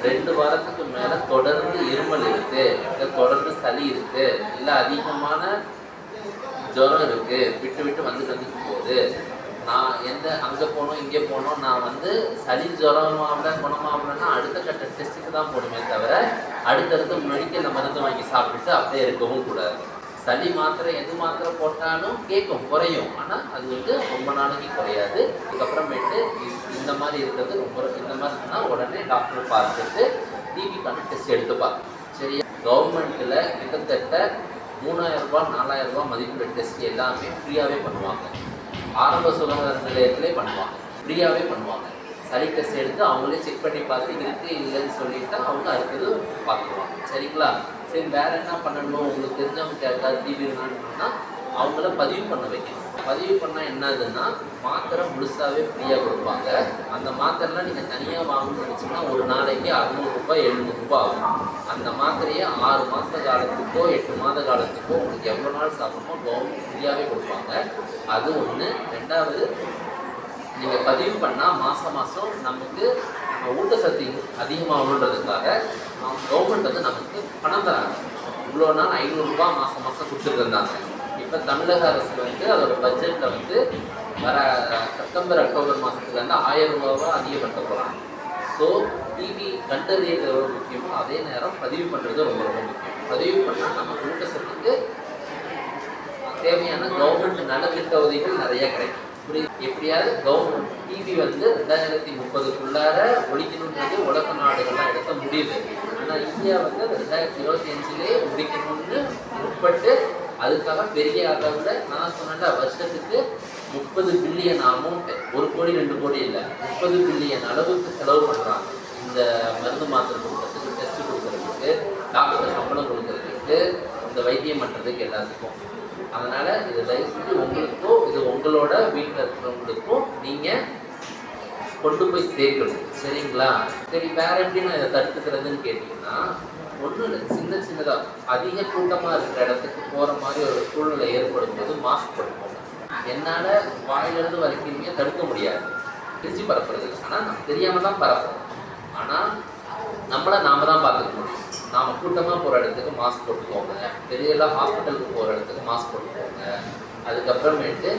2 வாரத்துக்கு மேலே தொடர்ந்து இருமல் இருக்குது, இல்லை தொடர்ந்து சளி இருக்குது, இல்லை அதிகமான ஜுரம் இருக்குது, விட்டு விட்டு வந்துட்டு போகுது, நான் அங்கே போனோம் இங்கே போனோம், நான் சளி ஜுரமாகல குணமாகலன்னா அடுத்த கட்ட டெஸ்ட்டுக்கு தான் போகணுமே தவிர அடுத்தடுத்து மெடிக்கல் மருந்து வாங்கி சாப்பிட்டுட்டு அப்படியே இருக்கவும் கூடாது. சளி மாத்திரை எது மாத்திரை போட்டாலும் கேட்கும், குறையும், ஆனால் அது ரொம்ப நாளைக்கு குறையாது. அதுக்கப்புறமேட்டு இந்த மாதிரி இருக்கிறது இந்த மாதிரி இருந்தால் உடனே டாக்டரை பார்த்துட்டு டிபிக்கான டெஸ்ட் எடுத்து பார்க்கணும். சரியா? கவர்மெண்ட்டில் கிட்டத்தட்ட 3000 ரூபா 4000 ரூபா மதிப்புள்ள டெஸ்ட் எல்லாமே ஃப்ரீயாகவே பண்ணுவாங்க. ஆரம்ப சுகாதார நிலையத்திலே பண்ணுவாங்க, ஃப்ரீயாகவே பண்ணுவாங்க. சளி டெஸ்ட் எடுத்து அவங்களே செக் பண்ணி பார்த்து இருக்குது இல்லைன்னு சொல்லிவிட்டு அவங்க அடுத்தது பார்த்துக்குவாங்க. சரிங்களா? சரி, வேறு என்ன பண்ணணும்? உங்களுக்கு தெரிஞ்சவங்க கேட்டால் டிவி என்னன்னா அவங்கள பதிவு பண்ண வைக்கணும். பதிவு பண்ணால் என்னதுன்னா மாத்திரை முழுசாகவே ஃப்ரீயாக கொடுப்பாங்க. அந்த மாத்திரைலாம் நீங்கள் தனியாக வாங்கணும்னு நினச்சிங்கன்னா ஒரு நாளைக்கு 600 ரூபாய் 700 ரூபாய் ஆகும். அந்த மாத்திரையை 6 மாத காலத்துக்கோ 8 மாத காலத்துக்கோ உங்களுக்கு எவ்வளோ நாள் சாப்பிடணுமோ கவர்மெண்ட் ஃப்ரீயாகவே கொடுப்பாங்க. அது ஒன்று. ரெண்டாவது, நீங்கள் பதிவு பண்ணால் மாதம் நமக்கு ஊட்டச்சத்து அதிகமாகணுன்றதுக்காக கவர்மெண்ட் நமக்கு பணம் தராங்க. இவ்வளோ நாள் 500 ரூபாய் மாதம் கொடுத்துட்டு இருந்தாங்க. இப்போ தமிழக அரசு அதோட பட்ஜெட்டில் வர செப்டம்பர் அக்டோபர் மாதத்துலேருந்து 1000 ரூபாவா அதிகப்படுத்த போகிறாங்க. ஸோ டிவி கண்டறியது எவ்வளோ முக்கியமோ அதே நேரம் பதிவு பண்ணுறது ரொம்ப ரொம்ப முக்கியம். பதிவு பண்ணால் நமக்கு ஊட்டச்சத்துக்கு தேவையான கவர்மெண்ட் நலத்திட்ட உதவிகள் நிறைய கிடைக்கும். எப்படியாவது கவர்மெண்ட் டிவி 2030க்குள்ளார ஒழிக்கணுன்றது உலக நாடுகள்லாம் எடுத்த முடியுது. ஆனால் இந்தியா 2025 முடிக்கணும்னு முற்பட்டு அதுக்காக பெரிய அளவில் நான் சொன்ன வருஷத்துக்கு 30 பில்லியன் அமௌண்ட், 1 கோடி 2 கோடி இல்லை, 30 பில்லியன் அளவுக்கு செலவு பண்ணுறாங்க. இந்த மருந்து மாத்திரை கொடுக்கறதுக்கு, டெஸ்ட் கொடுக்கறதுக்கு, டாக்டர் சம்பளம் கொடுக்கறதுக்கு, இந்த வைத்தியம் பண்ணுறதுக்கு எல்லாத்துக்கும். அதனால் இது தயவு செஞ்சு உங்களுக்கோ இது உங்களோட வீட்டில் இருக்கிறவங்களுக்கும் நீங்கள் கொண்டு போய் சேர்க்கணும். சரிங்களா? சரி, வேற எப்படி நான் இதை தடுத்துக்கிறதுன்னு கேட்டிங்கன்னா, ஒன்றும் இல்லை, சின்னதாக அதிக கூட்டமாக இருக்கிற இடத்துக்கு போகிற மாதிரி ஒரு சூழ்நிலை ஏற்படும் போது மாஸ்க் போட்டுக்கோங்க. என்னால் வாயிலிருந்து வரைக்குமே தடுக்க முடியாது, பிரித்து பரப்புறது. ஆனால் நம்ம தெரியாமல் தான் பரப்புறோம். ஆனால் நம்மளை நாம தான் பார்த்துக்க முடியும். நாம் கூட்டமாக போகிற இடத்துக்கு மாஸ்க் போட்டுக்கோங்க. பெரியெல்லாம் ஹாஸ்பிட்டலுக்கு போகிற இடத்துக்கு மாஸ்க் போட்டுக்கோங்க. அதுக்கப்புறமேட்டு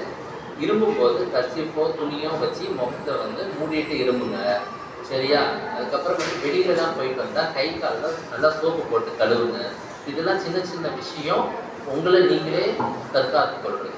இரும்பும்போது கர்ச்சீஃபோ துணியோ வச்சு முகத்தை மூடிட்டு இரும்புங்க. சரியா? அதுக்கப்புறமேட்டு வெளியில் தான் போயிட்டு வந்தால் கை காலில் நல்லா சோப்பு போட்டு கழுவுங்க. இதெல்லாம் சின்ன சின்ன விஷயம் உங்களை நீங்களே தற்காத்து கொள்வது.